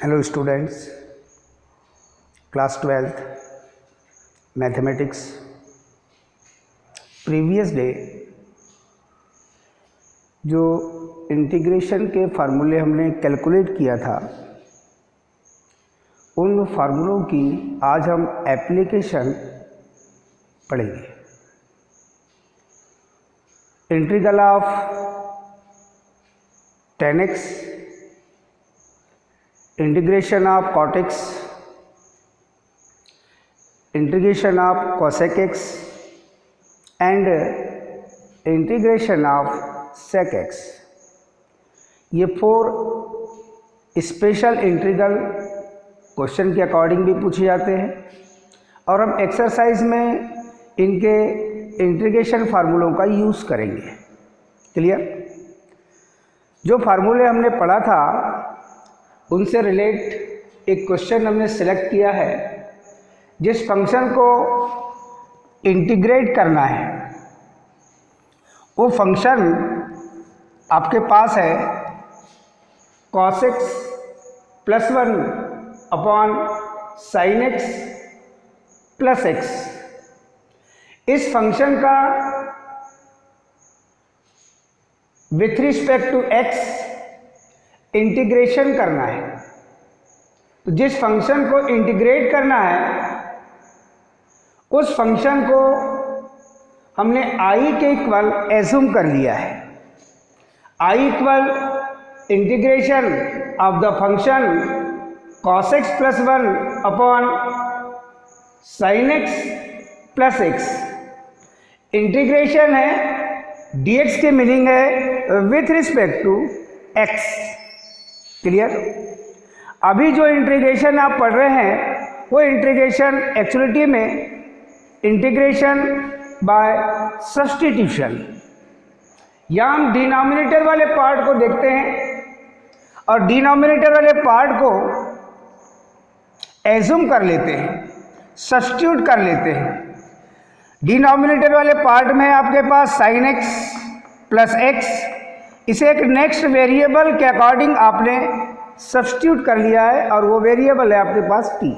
Hello students, class 12th mathematics. Previous day जो integration के फार्मूले हमने कैलकुलेट किया था, उन फार्मूलों की आज हम एप्लीकेशन पढ़ेंगे। Integral of tan x, integration of cot x, integration of cosec x and integration of sec x। ये 4 स्पेशल इंटीग्रल क्वेश्चन के अकॉर्डिंग भी पूछे जाते हैं और हम एक्सरसाइज में इनके इंटीग्रेशन फार्मूलों का यूज़ करेंगे। क्लियर? जो फार्मूले हमने पढ़ा था उनसे रिलेट एक क्वेश्चन हमने सेलेक्ट किया है। जिस फंक्शन को इंटीग्रेट करना है वो फंक्शन आपके पास है cos x plus 1 upon sin x plus x। इस फंक्शन का with respect to x integration करना है। तो जिस फंक्शन को इंटीग्रेट करना है उस फंक्शन को हमने i के इक्वल एज्यूम कर लिया है। i equal integration of the function cos x plus 1 upon sin x plus x। Integration है, dx की मीनिंग है with respect to x। Clear? अभी जो इंटीग्रेशन आप पढ़ रहे हैं वो इंटीग्रेशन एक्चुअलिटी में इंटीग्रेशन बाय सब्स्टिट्यूशन। यहाँ हम डिनोमिनेटर वाले पार्ट को देखते हैं और डिनोमिनेटर वाले पार्ट को एज्यूम कर लेते हैं, सब्स्टिट्यूट कर लेते हैं। डिनोमिनेटर वाले पार्ट में आपके पास sin x प्लस x, इसे एक नेक्स्ट वेरिएबल के अकॉर्डिंग आपने सब्स्टिट्यूट कर लिया है और वो वेरिएबल है आपके पास t।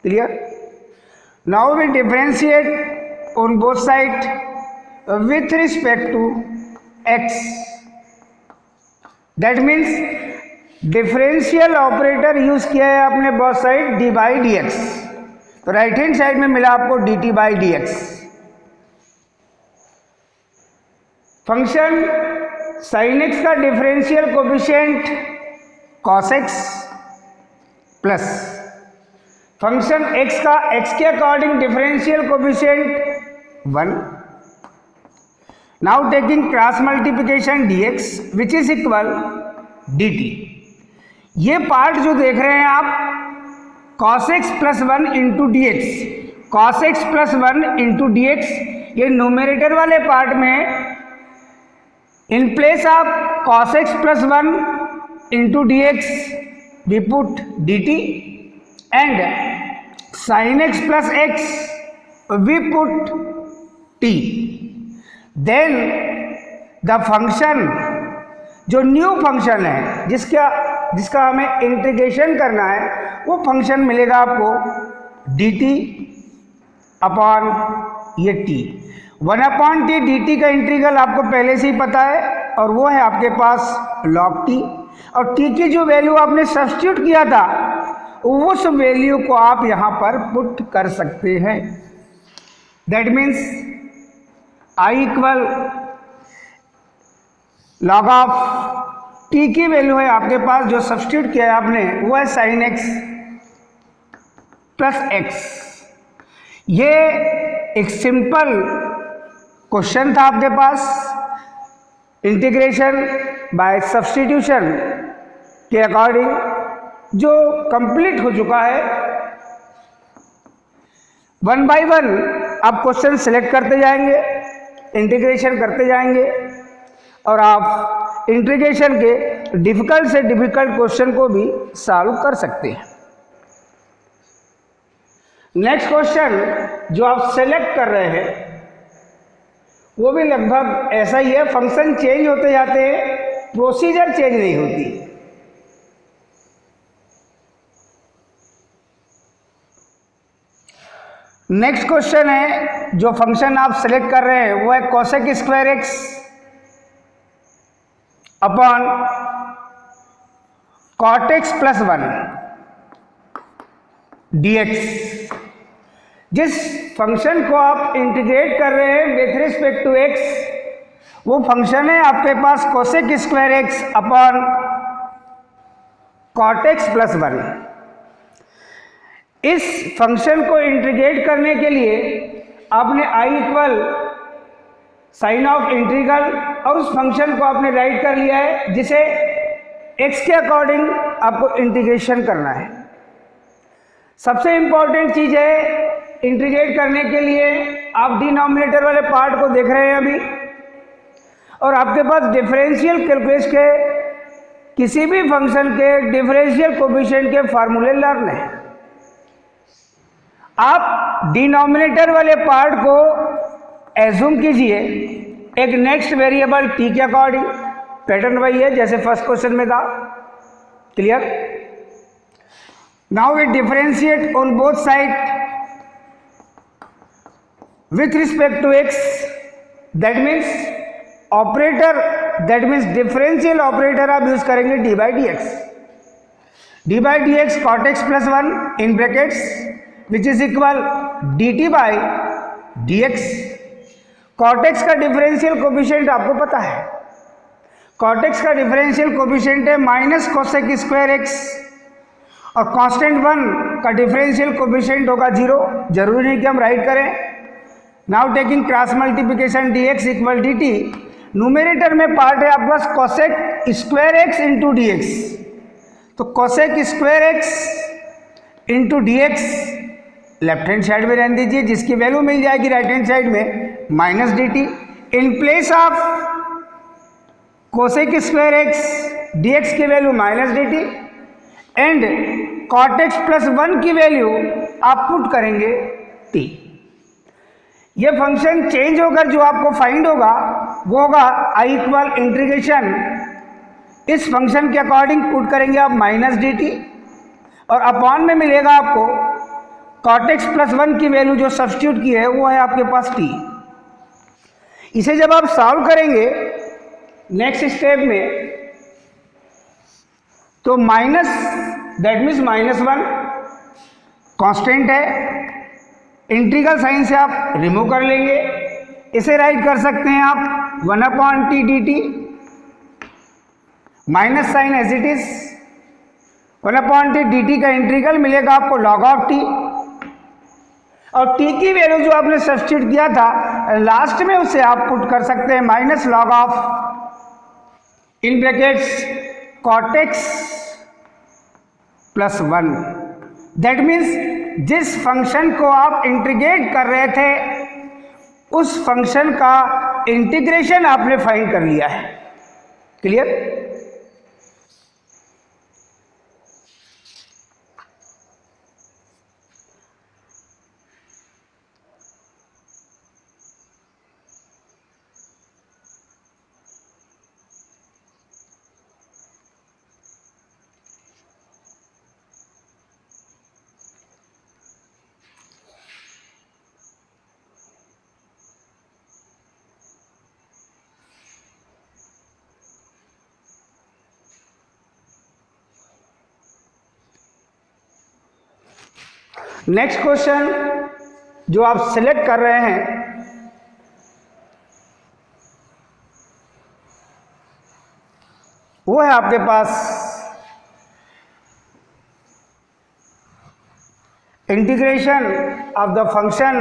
Clear? Now we differentiate on both side with respect to x। That means differential operator use किया है आपने both side d by d x. तो राइट हैंड साइड में मिला आपको dt by d x. Function sin x का differential coefficient cos x plus function x का x के according differential coefficient 1। Now taking cross multiplication dx which is equal dt। ये part जो देख रहे हैं आप cos x plus 1 into d x, cos x plus 1 into d x, ये numerator वाले पार्ट में in place of cos x plus 1 into dx we put dt and sin x plus x we put t। then the function जो new function है जिसका हमें integration करना है वो फंक्शन मिलेगा आपको dt अपॉन ये t। 1 अपॉन टी dt का इंटीग्रल आपको पहले से ही पता है और वो है आपके पास log t। और t की जो वैल्यू आपने सब्स्टिट्यूट किया था उस वैल्यू को आप यहाँ पर पुट कर सकते हैं। That means i equal log of t की वैल्यू है आपके पास जो सब्स्टिट्यूट किया है आपने वो है sin x प्लस x। ये एक सिंपल क्वेश्चन था आपके पास इंटीग्रेशन बाय सब्स्टिट्यूशन के अकॉर्डिंग जो कंप्लीट हो चुका है। 1 बाय 1 आप क्वेश्चन सेलेक्ट करते जाएंगे, इंटीग्रेशन करते जाएंगे और आप इंटीग्रेशन के डिफिकल्ट से डिफिकल्ट क्वेश्चन को भी सॉल्व कर सकते हैं। नेक्स्ट क्वेश्चन जो आप सेलेक्ट कर रहे हैं वो भी लगभग ऐसा ही है। फंक्शन चेंज होते जाते हैं, प्रोसीजर चेंज नहीं होती। नेक्स्ट क्वेश्चन है, जो फंक्शन आप सेलेक्ट कर रहे हैं वो है cosec square x upon cot x plus 1 dx। जिस फंक्शन को आप इंटीग्रेट कर रहे हैं विथ रिस्पेक्ट टू एक्स, वो फंक्शन है आपके पास cosec square x upon cot x plus 1। इस फंक्शन को इंटीग्रेट करने के लिए आपने i equal sine of integral और उस फंक्शन को आपने राइट कर लिया है, जिसे x के अकॉर्डिंग आपको इंटीग्रेशन करना है। सबसे इंपॉर्टेंट चीज है, इंटीग्रेट करने के लिए आप डिनोमिनेटर वाले पार्ट को देख रहे हैं अभी, और आपके पास डिफरेंशियल कैलकुलस के किसी भी फंक्शन के डिफरेंशियल कोएफिशिएंट के फार्मूले लर्न है। आप डिनोमिनेटर वाले पार्ट को एज्यूम कीजिए एक नेक्स्ट वेरिएबल t के अकॉर्डिंग। पैटर्न वही है जैसे फर्स्ट क्वेश्चन में था। Clear? Now we differentiate on both side with respect to x, that means operator, that means differential operator आप यूज करेंगे d by d x. d by d x cot x plus 1 in brackets which is equal dt by d x. Cot x का differential coefficient आपको पता है, cot x का differential coefficient है minus cosec square x, और constant 1 का differential coefficient होगा 0। जरूरी नहीं कि हम राइट करें। Now taking cross multiplication dx equal dt, numerator में पार्ट है आपके पास cosec square x into d x, तो cosec square x into d x left hand side में रहने दीजिए, जिसकी वैल्यू मिल जाएगी राइट हैंड साइड में minus d t. In place of cosec square x d x की value minus d t and cot x plus 1 की value आप पुट करेंगे t। ये फंक्शन चेंज होकर जो आपको फाइंड होगा वो होगा i इक्वल इंटीग्रेशन, इस फंक्शन के अकॉर्डिंग पुट करेंगे आप माइनस डी टी, और अपॉन में मिलेगा आपको कॉट एक्स प्लस 1 की वैल्यू जो सब्स्टिट्यूट की है वो है आपके पास t। इसे जब आप सॉल्व करेंगे नेक्स्ट स्टेप में, तो माइनस, दैट मीन्स -1 कांस्टेंट है, इंटीग्रल साइन से आप रिमूव कर लेंगे, इसे राइट कर सकते हैं आप 1/t dt, minus sine as it is 1/t dt का इंटीग्रल मिलेगा आपको log ऑफ t, और t की वैल्यू जो आपने सब्स्टिट्यूट किया था लास्ट में उसे आप पुट कर सकते हैं minus log of in brackets cot x plus 1। That means जिस फंक्शन को आप इंटीग्रेट कर रहे थे उस फंक्शन का इंटीग्रेशन आपने फाइंड कर लिया है। क्लियर? नेक्स्ट क्वेश्चन जो आप सिलेक्ट कर रहे हैं वो है आपके पास integration of the function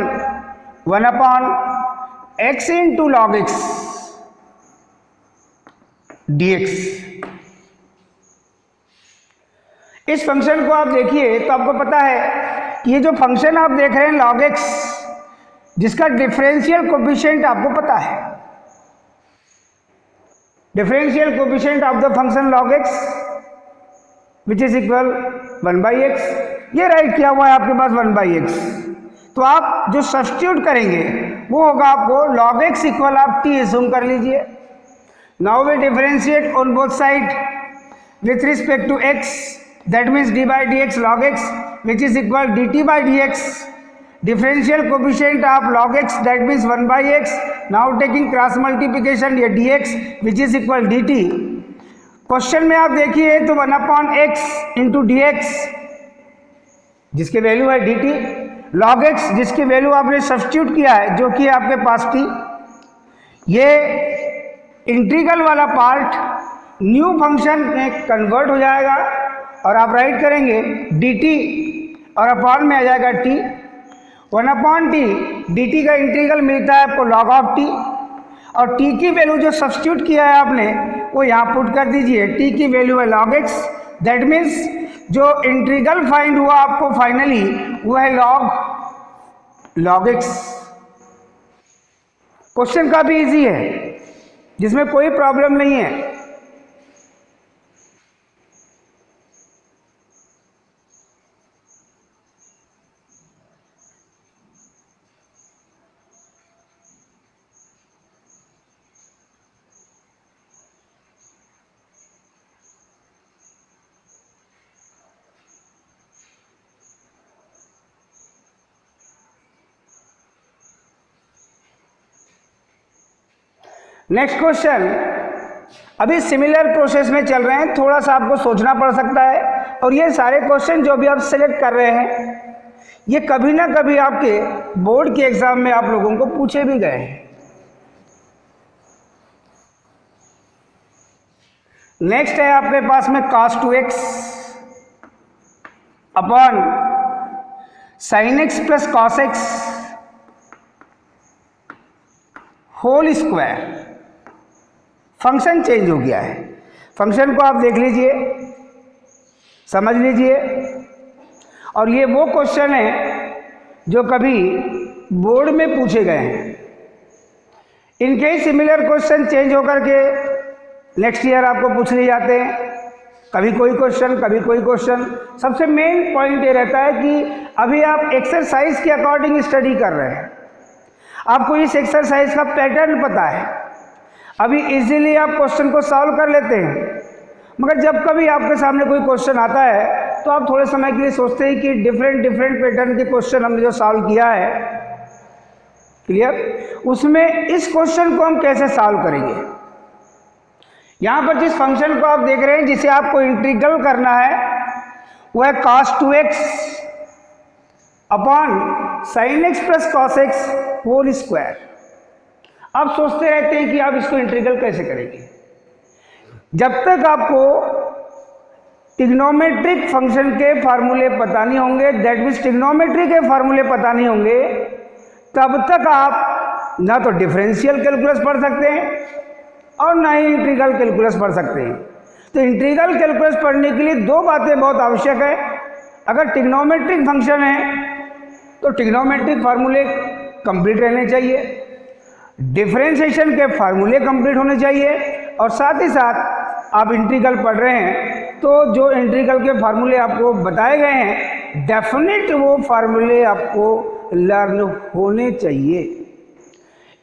1/x into log x dx। इस फंक्शन को आप देखिए तो आपको पता है ये जो फंक्शन आप देख रहे हैं log x, जिसका डिफरेंशियल कोएफिशिएंट आपको पता है, differential coefficient of the function log x which is equal 1/x, ये राइट किया हुआ है आपके पास 1/x। तो आप जो सब्स्टिट्यूट करेंगे वो होगा आपको log x इक्वल आप t एज्यूम कर लीजिए। Now we differentiate on both side with respect to x, that means d by dx log x which is equal dt by dx, differential coefficient of log x, that means 1 by x. Now taking cross multiplication, ये dx which is equal dt. Question में आप देखिए तो 1 upon x into dx जिसकी value है dt, log x जिसकी value आपने substitute किया है जो कि आपके पास थी, ये इंटीग्रल वाला पार्ट न्यू फंक्शन में कन्वर्ट हो जाएगा और आप राइट करेंगे dt और अपॉन में आ जाएगा t. 1 अपॉन टी, dt का इंटीग्रल मिलता है आपको log ऑफ t और t की वैल्यू जो सब्स्टिट्यूट किया है आपने वो यहाँ पुट कर दीजिए. t की वैल्यू है log x, दैट मीन्स जो इंटीग्रल फाइंड हुआ आपको फाइनली वो है log x. क्वेश्चन काफी इजी है जिसमें कोई प्रॉब्लम नहीं है. नेक्स्ट क्वेश्चन, अभी सिमिलर प्रोसेस में चल रहे हैं, थोड़ा सा आपको सोचना पड़ सकता है और ये सारे क्वेश्चन जो भी आप सिलेक्ट कर रहे हैं ये कभी ना कभी आपके बोर्ड के एग्जाम में आप लोगों को पूछे भी गए हैं. नेक्स्ट है आपके पास में cos 2x upon sin x plus cos x whole square. Function change हो गया है. फंक्शन को आप देख लीजिए, समझ लीजिए, और ये वो क्वेश्चन है जो कभी बोर्ड में पूछे गए हैं. इनके ही सिमिलर क्वेश्चन चेंज होकर के नेक्स्ट ईयर आपको पूछ लिए जाते हैं. कभी कोई क्वेश्चन, कभी कोई क्वेश्चन. सबसे मेन पॉइंट ये रहता है कि अभी आप एक्सरसाइज के अकॉर्डिंग स्टडी कर रहे हैं, आपको इस एक्सरसाइज का पैटर्न पता है, अभी इजीली आप क्वेश्चन को सॉल्व कर लेते हैं. मगर जब कभी आपके सामने कोई क्वेश्चन आता है तो आप थोड़े समय के लिए सोचते हैं कि डिफरेंट पैटर्न के क्वेश्चन हमने जो सॉल्व किया है, क्लियर, उसमें इस क्वेश्चन को हम कैसे सॉल्व करेंगे. यहाँ पर जिस फंक्शन को आप देख रहे हैं जिसे आपको इंटीग्रल करना है वो है cos 2x upon sin x plus cos x whole square. आप सोचते रहते हैं कि आप इसको इंटीग्रल कैसे करेंगे. जब तक आपको ट्रिग्नोमेट्रिक फंक्शन के फार्मूले पता नहीं होंगे, दैट मीन्स ट्रिग्नोमेट्री के फार्मूले पता नहीं होंगे, तब तक आप ना तो डिफरेंशियल कैलकुलस पढ़ सकते हैं और ना ही इंटीग्रल कैलकुलस पढ़ सकते हैं. तो इंटीग्रल कैलकुलस पढ़ने के लिए दो बातें बहुत आवश्यक है. अगर ट्रिग्नोमेट्रिक फंक्शन है तो ट्रिग्नोमेट्रिक फार्मूले कंप्लीट रहने चाहिए, डिफरेंशिएशन के फार्मूले कंप्लीट होने चाहिए, और साथ ही साथ आप इंटीग्रल पढ़ रहे हैं तो जो इंटीग्रल के फार्मूले आपको बताए गए हैं डेफिनेट वो फार्मूले आपको लर्न होने चाहिए.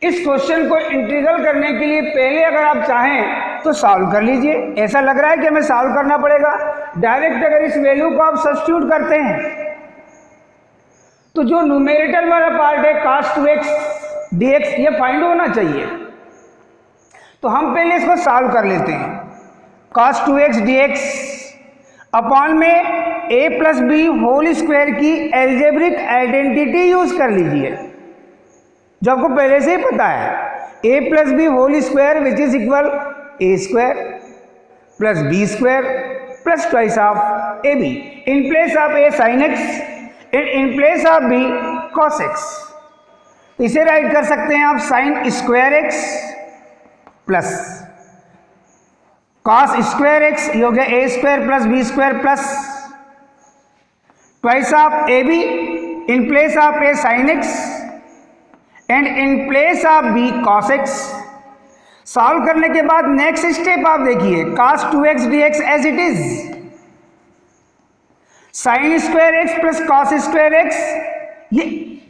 इस क्वेश्चन को इंटीग्रल करने के लिए पहले अगर आप चाहें तो सॉल्व कर लीजिए. ऐसा लग रहा है कि हमें सॉल्व करना पड़ेगा, डायरेक्ट अगर इस वैल्यू को आप सब्स्टिट्यूट करते हैं तो जो न्यूमेरेटर वाला पार्ट है cos 2x dx ये फाइंड होना चाहिए. तो हम पहले इसको सॉल्व कर लेते हैं. cos 2x dx अपॉन में a plus b whole square की एल्जेब्रिक आइडेंटिटी यूज कर लीजिए जो आपको पहले से ही पता है. a plus b whole square which is equal a square plus b square plus twice of ab in place of a sin x and in place of b cos x. इसे write कर सकते हैं आप sin square x plus cos square x, ये हो गया a square plus b square plus twice of ab in place of a sin x and in place of b cos x. Solve करने के बाद नेक्स्ट स्टेप आप देखिए cos 2x dx as it is, sin square x plus cos square x. ये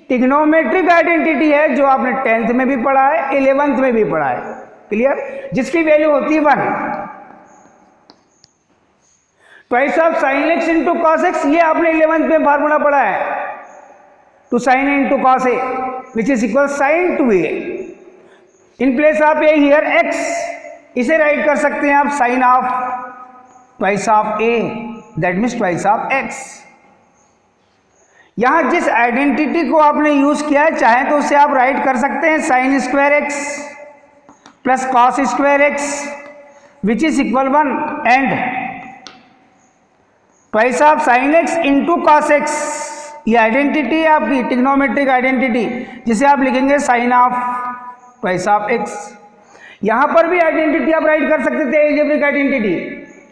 trigonometric identity है जो आपने 10th में भी पढ़ा है, 11th में भी पढ़ा है, क्लियर, जिसकी वैल्यू होती है 1. Twice of sin x into cos x ये आपने 11th में फार्मूला पढ़ा है. to sin a into cos a, which is equal sin to a. In place of a here x, इसे राइट कर सकते हैं आप sin of twice of a, that means twice of x. यहां जिस आइडेंटिटी को आपने यूज किया है चाहे तो उसे आप राइट कर सकते हैं sin square x plus cos square x which is equal 1 and twice of sin x into cos x. ये आइडेंटिटी है आपकी ट्रिग्नोमेट्रिक आइडेंटिटी जिसे आप लिखेंगे sin of twice of x. यहां पर भी आइडेंटिटी आप राइट कर सकते थे, algebraic identity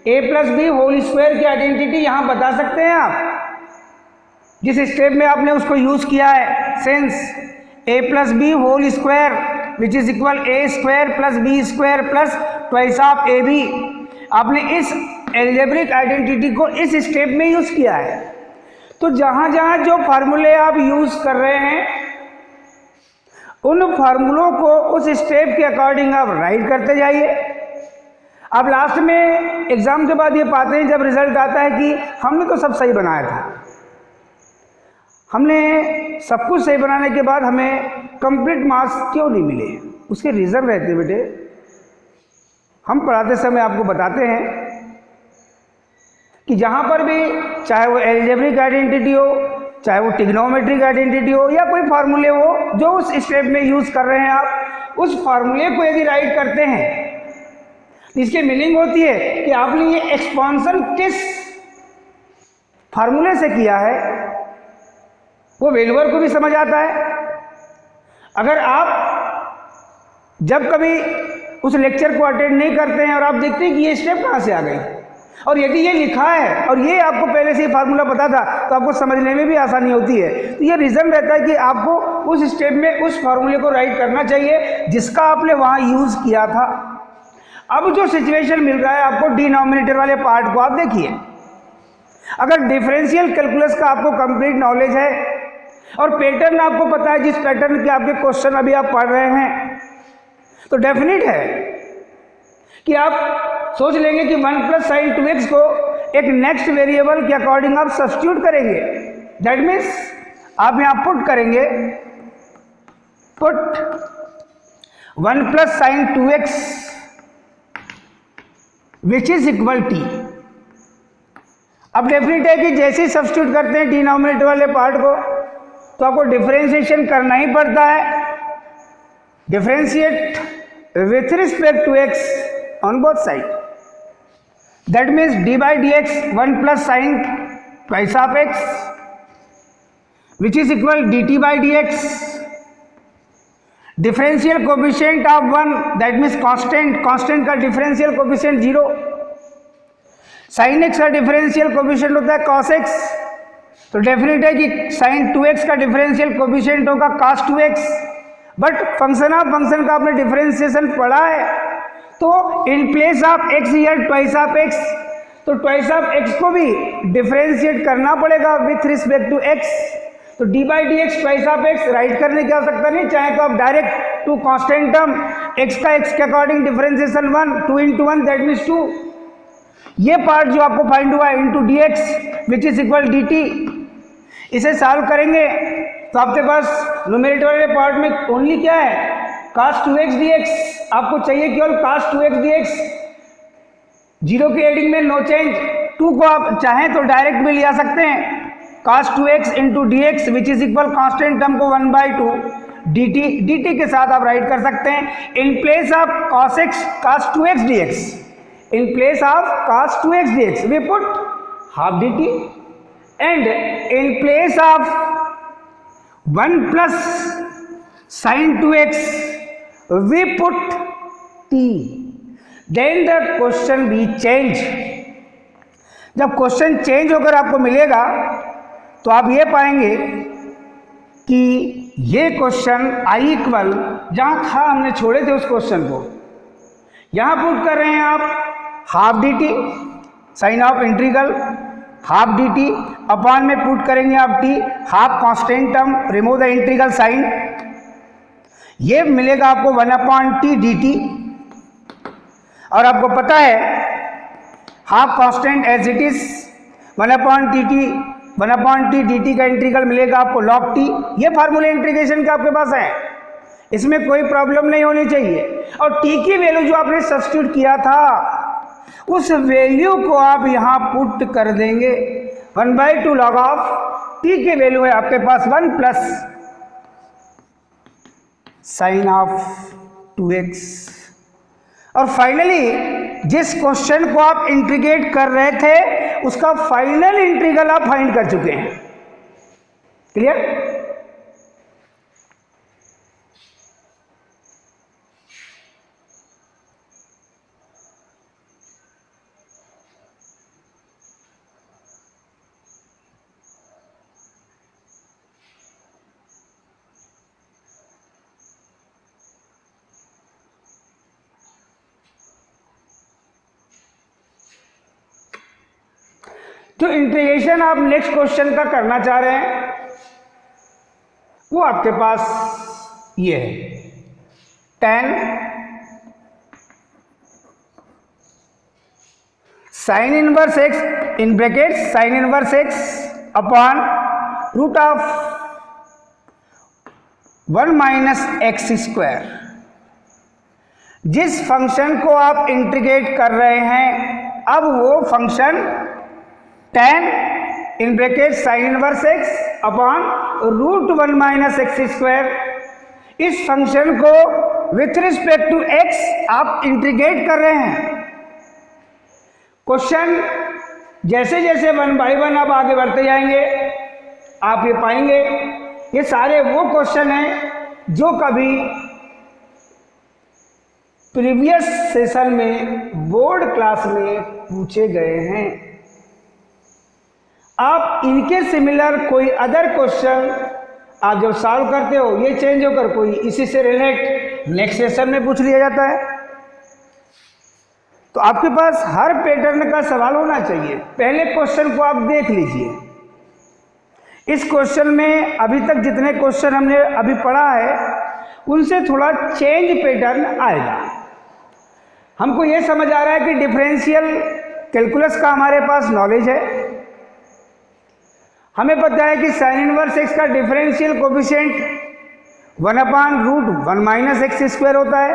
a plus b whole square की आइडेंटिटी यहां बता सकते हैं आप जिस स्टेप में आपने उसको यूज किया है. Since a plus b whole square which is equal a square plus b square plus twice of a b, आपने इस एल्जेब्रिक आइडेंटिटी को इस स्टेप में यूज किया है. तो जहां जहां जो फार्मूले आप यूज कर रहे हैं उन फार्मूलों को उस स्टेप के अकॉर्डिंग आप राइट करते जाइए. आप लास्ट में एग्जाम के बाद ये पाते हैं जब रिजल्ट आता है कि हमने तो सब सही बनाया था. हमने सब कुछ सही बनाने के बाद हमें कंप्लीट मार्क्स क्यों नहीं मिले? उसके रीज़न रहते हैं बेटे. हम पढ़ाते समय आपको बताते हैं कि जहाँ पर भी चाहे वो एल्जेब्रिक आइडेंटिटी हो, चाहे वो ट्रिग्नोमेट्रिक आइडेंटिटी हो या कोई फार्मूले हो जो उस स्टेप में यूज़ कर रहे हैं आप, उस फार्मूले को यदि राइट करते हैं इसकी मीनिंग होती है कि आपने ये एक्सपांसन किस फार्मूले से किया है वो वैल्यूअर को भी समझ आता है. अगर आप जब कभी उस लेक्चर को अटेंड नहीं करते हैं और आप देखते हैं कि ये स्टेप कहाँ से आ गई और यदि ये लिखा है और ये आपको पहले से ही फार्मूला पता था तो आपको समझने में भी आसानी होती है. तो ये रीज़न रहता है कि आपको उस स्टेप में उस फार्मूले को राइट करना चाहिए जिसका आपने वहाँ यूज़ किया था. अब जो सिचुएशन मिल रहा है आपको डिनोमिनेटर वाले पार्ट को आप देखिए. अगर डिफरेंशियल कैलकुलस का आपको कंप्लीट नॉलेज है और पैटर्न आपको पता है जिस पैटर्न के आपके क्वेश्चन अभी आप पढ़ रहे हैं तो डेफिनेट है कि आप सोच लेंगे कि 1 प्लस साइन 2x को एक नेक्स्ट वेरिएबल के अकॉर्डिंग आप सब्स्टिट्यूट करेंगे. दैट मीन्स आप यहां पुट करेंगे put 1 plus sign 2x which is equal t. अब डेफिनेट है कि जैसे ही सब्स्टिट्यूट करते हैं डिनोमिनेटर वाले पार्ट को तो आपको डिफरेंशिएशन करना ही पड़ता है. Differentiate with respect to x on both side. That means d by dx 1 plus sine twice of x which is equal dt by dx. Differential coefficient of 1 that means constant का differential coefficient 0. Sine x का differential coefficient होता है cos x, तो definite है कि sine 2x का differential coefficient होगा cos 2x. But function of function का आपने डिफरेंशिएशन पढ़ा है तो in place of x here twice of x, तो ट्वाइस ऑफ x को भी डिफरेंशिएट करना पड़ेगा विथ रिस्पेक्ट टू x. तो d by d x twice of x write करने की आवश्यकता नहीं, चाहे तो आप direct to constant term x का x के according differentiation 1 2 into 1 that means 2. ये पार्ट जो आपको फाइंड हुआ है into d x which is equal d T, इसे सॉल्व करेंगे तो आपके पास न्यूमरेटर वाले पार्ट में ओनली क्या है cos 2x dx. आपको चाहिए केवल cos 2x dx. 0 की एडिंग में नो चेंज. 2 को आप चाहें तो डायरेक्ट भी लिया सकते हैं cos 2x into d x which is equal constant term को 1 by 2 dt के साथ आप राइट कर सकते हैं इन place of cos 2x dx. In place of cos 2x dx we put half dt and in place of 1 plus sin 2x we put t. Then the question be change. जब question change होकर आपको मिलेगा तो आप ये पाएंगे कि ये क्वेश्चन i इक्वल जहाँ था हमने छोड़े थे उस क्वेश्चन को यहाँ पुट कर रहे हैं आप half d t sine of integral half d t upon में पुट करेंगे आप t half constant term remove the integral sine. ये मिलेगा आपको 1 अपॉन टी डी टी. और आपको पता है half constant as it is 1 upon t t 1/t dt का इंटीग्रल मिलेगा आपको log t। ये फार्मूले इंटीग्रेशन का आपके पास है, इसमें कोई प्रॉब्लम नहीं होनी चाहिए। और t की वैल्यू जो आपने सब्स्टिट्यूट किया था उस वैल्यू को आप यहाँ पुट कर देंगे। 1/2 log ऑफ t की वैल्यू है आपके पास 1 प्लस साइन ऑफ 2x। और फाइनली जिस क्वेश्चन को आप इंटीग्रेट कर रहे थे उसका फाइनल इंटीग्रल आप फाइंड कर चुके हैं। क्लियर? जो इंटीग्रेशन आप नेक्स्ट क्वेश्चन का करना चाह रहे हैं वो आपके पास ये है, tan sine inverse x in bracket sine inverse x upon root of 1 minus x square. जिस फंक्शन को आप इंटीग्रेट कर रहे हैं अब वो function tan in bracket sine inverse x upon root 1 minus x square, इस फंक्शन को विथ रिस्पेक्ट टू x आप इंटीग्रेट कर रहे हैं। क्वेश्चन जैसे जैसे 1 बाय 1 आप आगे बढ़ते जाएंगे आप ये पाएंगे ये सारे वो क्वेश्चन हैं जो कभी प्रीवियस सेशन में बोर्ड क्लास में पूछे गए हैं। आप इनके सिमिलर कोई अदर क्वेश्चन आप जब सॉल्व करते हो ये चेंज होकर कोई इसी से रिलेट नेक्स्ट सेशन में पूछ लिया जाता है। तो आपके पास हर पैटर्न का सवाल होना चाहिए। पहले क्वेश्चन को आप देख लीजिए। इस क्वेश्चन में अभी तक जितने क्वेश्चन हमने अभी पढ़ा है उनसे थोड़ा चेंज पैटर्न आएगा। हमको ये समझ आ रहा है कि डिफरेंशियल कैलकुलस का हमारे पास नॉलेज है। हमें पता है कि साइन इनवर्स एक्स का differential coefficient 1/√1 minus x square होता है।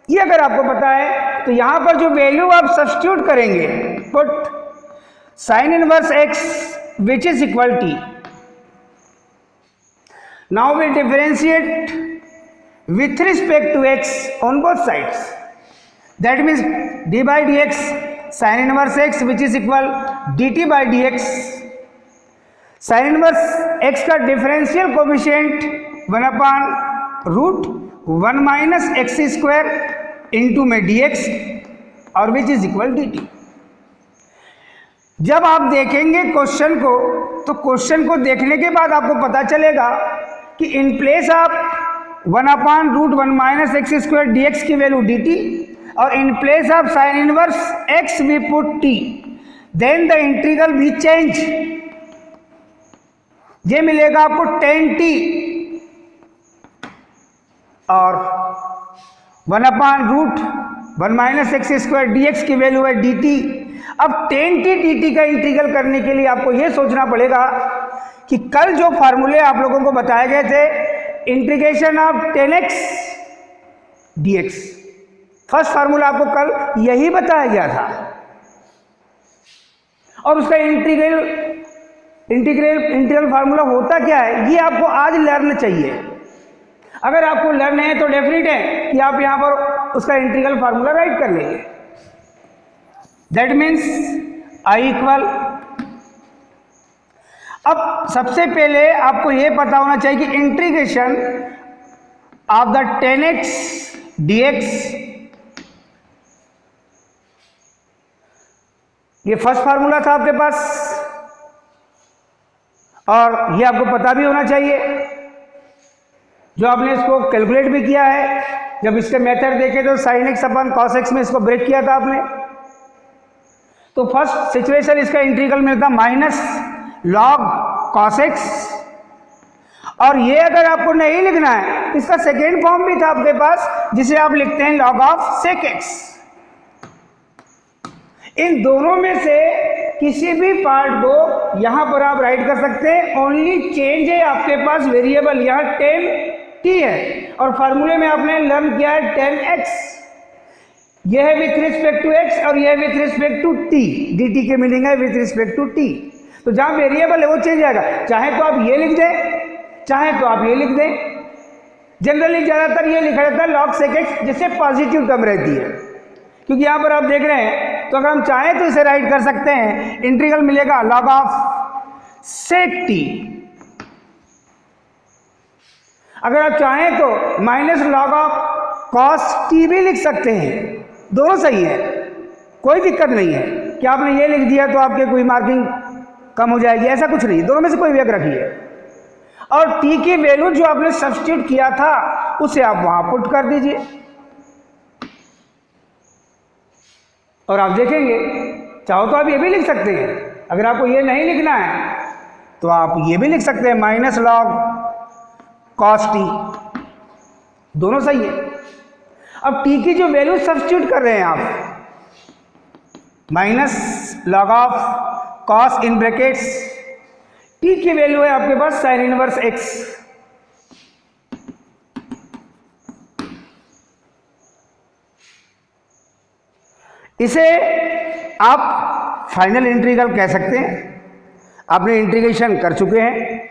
ये अगर आपको पता है तो यहाँ पर जो वैल्यू आप सब्स्टिट्यूट करेंगे put sine inverse x which is equal t. Now we differentiate with respect to x on both sides, that means d by d x sine inverse x which is equal d t by d x. Sine inverse x का differential coefficient 1/√1 minus x square into में dx और विच is equal dt। जब आप देखेंगे question को तो question को देखने के बाद आपको पता चलेगा कि in place of 1/√1 minus x square dx की वैल्यू dt और in place of sine inverse x we put t, then the integral भी चेंज। ये मिलेगा आपको tan t और 1/√1 माइनस एक्स स्क्वायर dx की वैल्यू है dt। अब tan t dt का इंटीग्रल करने के लिए आपको यह सोचना पड़ेगा कि कल जो फार्मूले आप लोगों को बताए गए थे integration of tan x dx, first formula आपको कल यही बताया गया था और उसका इंटीग्रल फार्मूला होता क्या है ये आपको आज लर्न चाहिए। अगर आपको लर्न है तो डेफिनेट है कि आप यहां पर उसका इंटीग्रल फार्मूला राइट कर लेंगे। दैट मीन्स I इक्वल, अब सबसे पहले आपको यह पता होना चाहिए कि integration of the tan x dx, ये फर्स्ट फार्मूला था आपके पास और ये आपको पता भी होना चाहिए जो आपने इसको कैलकुलेट भी किया है। जब इसके मेथड देखे तो sine x upon cos x में इसको ब्रेक किया था आपने। तो फर्स्ट सिचुएशन इसका इंटीग्रल मिलता माइनस लॉग कॉस एक्स, और ये अगर आपको नहीं लिखना है इसका सेकेंड फॉर्म भी था आपके पास जिसे आप लिखते हैं लॉग ऑफ सेक एक्स। इन दोनों में से किसी भी पार्ट को यहाँ पर आप राइट कर सकते हैं, ओनली चेंज है आपके पास वेरिएबल, यहाँ 10t है और फार्मूले में आपने लर्न किया है 10x, यह है विथ रिस्पेक्ट टू x और यह है with respect to t, dt के मीनिंग है विथ रिस्पेक्ट टू t। तो जहाँ वेरिएबल है वो चेंज आएगा, चाहे तो आप ये लिख दें चाहे तो आप ये लिख दें। जनरली ज़्यादातर ये लिखा जाता है log sec x, जिससे पॉजिटिव टर्म रहती है, क्योंकि यहाँ पर आप देख रहे हैं। तो अगर हम चाहें तो इसे राइट कर सकते हैं, इंटीग्रल मिलेगा log ऑफ sec t। अगर आप चाहें तो minus log of cos t भी लिख सकते हैं, दोनों सही है, कोई दिक्कत नहीं है कि आपने ये लिख दिया तो आपके कोई मार्किंग कम हो जाएगी, ऐसा कुछ नहीं, दोनों में से कोई भी एक रखिए। और t की वैल्यू जो आपने सब्स्टिट्यूट किया था उसे आप वहां पुट कर दीजिए और आप देखेंगे, चाहो तो आप ये भी लिख सकते हैं। अगर आपको ये नहीं लिखना है तो आप ये भी लिख सकते हैं, माइनस log cos t, दोनों सही है। अब t की जो वैल्यू सब्स्टिट्यूट कर रहे हैं आप, minus log of cos in brackets t की वैल्यू है आपके पास sin इनवर्स x, इसे आप फाइनल इंटीग्रल कह सकते हैं। आपने इंटीग्रेशन कर चुके हैं।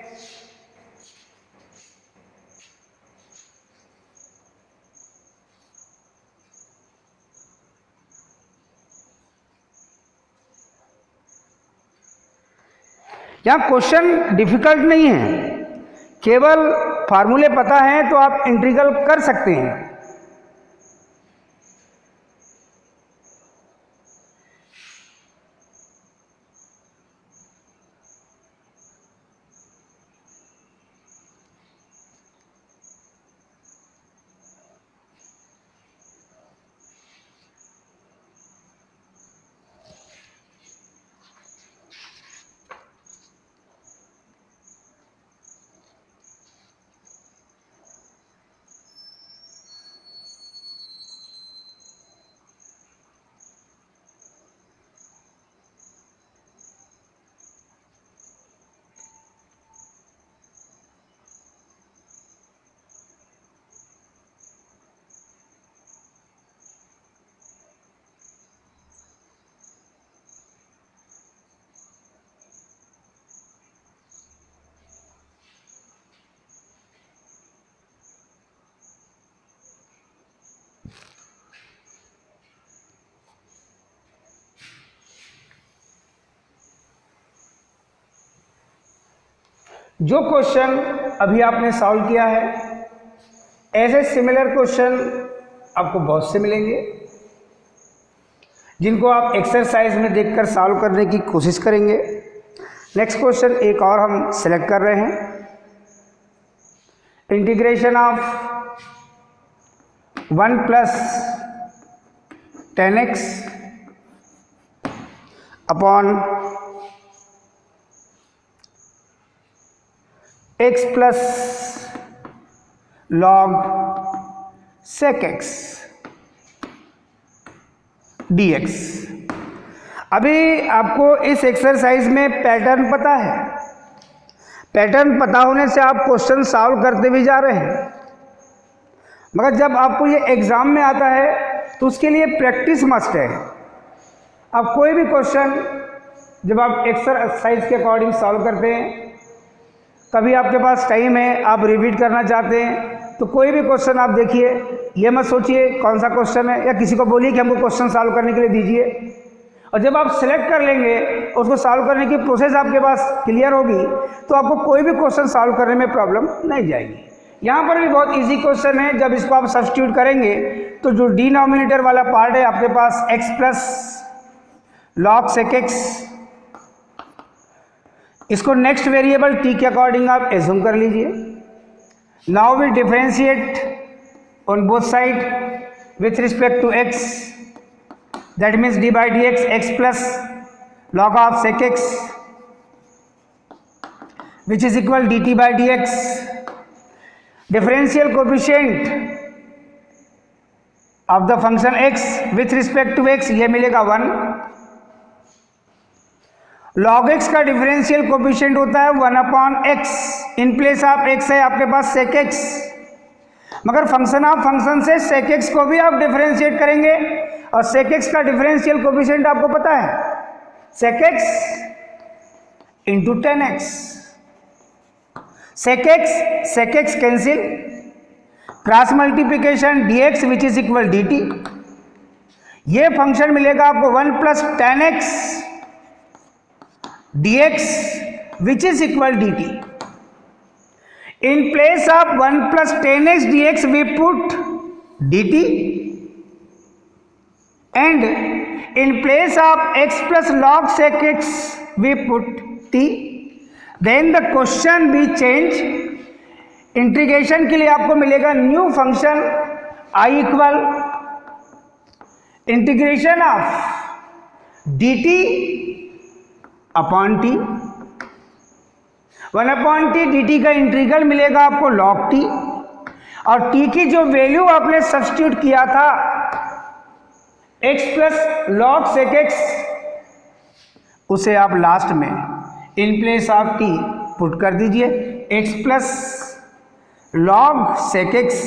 यहाँ क्वेश्चन डिफिकल्ट नहीं है, केवल फार्मूले पता है तो आप इंटीग्रल कर सकते हैं। जो क्वेश्चन अभी आपने सॉल्व किया है, ऐसे सिमिलर क्वेश्चन आपको बहुत से मिलेंगे जिनको आप एक्सरसाइज में देखकर सॉल्व करने की कोशिश करेंगे। नेक्स्ट क्वेश्चन एक और हम सेलेक्ट कर रहे हैं, integration of 1 plus 10x upon x plus log sec x dx। अभी आपको इस एक्सरसाइज में पैटर्न पता है, पैटर्न पता होने से आप क्वेश्चन सॉल्व करते भी जा रहे हैं, मगर जब आपको ये एग्जाम में आता है तो उसके लिए प्रैक्टिस मस्ट है। आप कोई भी क्वेश्चन जब आप एक्सरसाइज के अकॉर्डिंग सॉल्व करते हैं, कभी आपके पास टाइम है आप रिपीट करना चाहते हैं, तो कोई भी क्वेश्चन आप देखिए, ये मत सोचिए कौन सा क्वेश्चन है, या किसी को बोलिए कि हमको क्वेश्चन सॉल्व करने के लिए दीजिए। और जब आप सिलेक्ट कर लेंगे, उसको सॉल्व करने की प्रोसेस आपके पास क्लियर होगी, तो आपको कोई भी क्वेश्चन सॉल्व करने में प्रॉब्लम नहीं जाएगी। यहाँ पर भी बहुत इजी क्वेश्चन है, जब इसको आप सब्स्टिट्यूट करेंगे तो जो डिनोमिनेटर वाला पार्ट है आपके पास x plus log sec x, इसको नेक्स्ट वेरिएबल t के अकॉर्डिंग आप एज्यूम कर लीजिए। Now we differentiate on both side with respect to x, that means d by dx x plus log of sec x which is equal dt by dx। Differential coefficient of the function x with respect to x, ये मिलेगा 1, log x का differential coefficient होता है 1/x, in place of x है आपके पास sec x, मगर function of function से sec x को भी आप डिफरेंशिएट करेंगे और sec x का डिफरेंशियल कोफिशिएंट आपको पता है sec x into 10x, sec x cancel, cross multiplication dx which is equal dt, ये फंक्शन मिलेगा आपको 1 + 10x dx which is equal dt. In place of 1 + 10x dx we put dt and in place of x plus log sec x we put t. Then the question be change. Integration के लिए आपको मिलेगा new function i equal integration of dt upon T, 1/t dt का integral मिलेगा आपको log t, और t की जो वैल्यू आपने सब्स्टिट्यूट किया था x plus log sec x, उसे आप लास्ट में इन प्लेस ऑफ t पुट कर दीजिए x plus log sec x.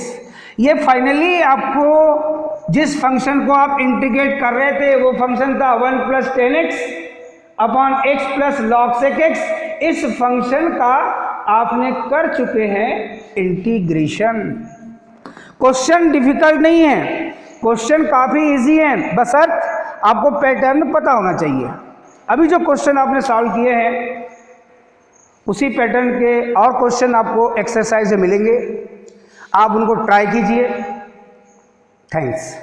ये फाइनली आपको जिस फंक्शन को आप इंटीग्रेट कर रहे थे वो फंक्शन था 1 + 10x upon x plus log sec x. इस फंक्शन का आपने कर चुके हैं इंटीग्रेशन. क्वेश्चन डिफिकल्ट नहीं है, क्वेश्चन काफ़ी इजी है, बशर्त आपको पैटर्न पता होना चाहिए. अभी जो क्वेश्चन आपने सॉल्व किए हैं उसी पैटर्न के और क्वेश्चन आपको एक्सरसाइज में मिलेंगे, आप उनको ट्राई कीजिए. थैंक्स.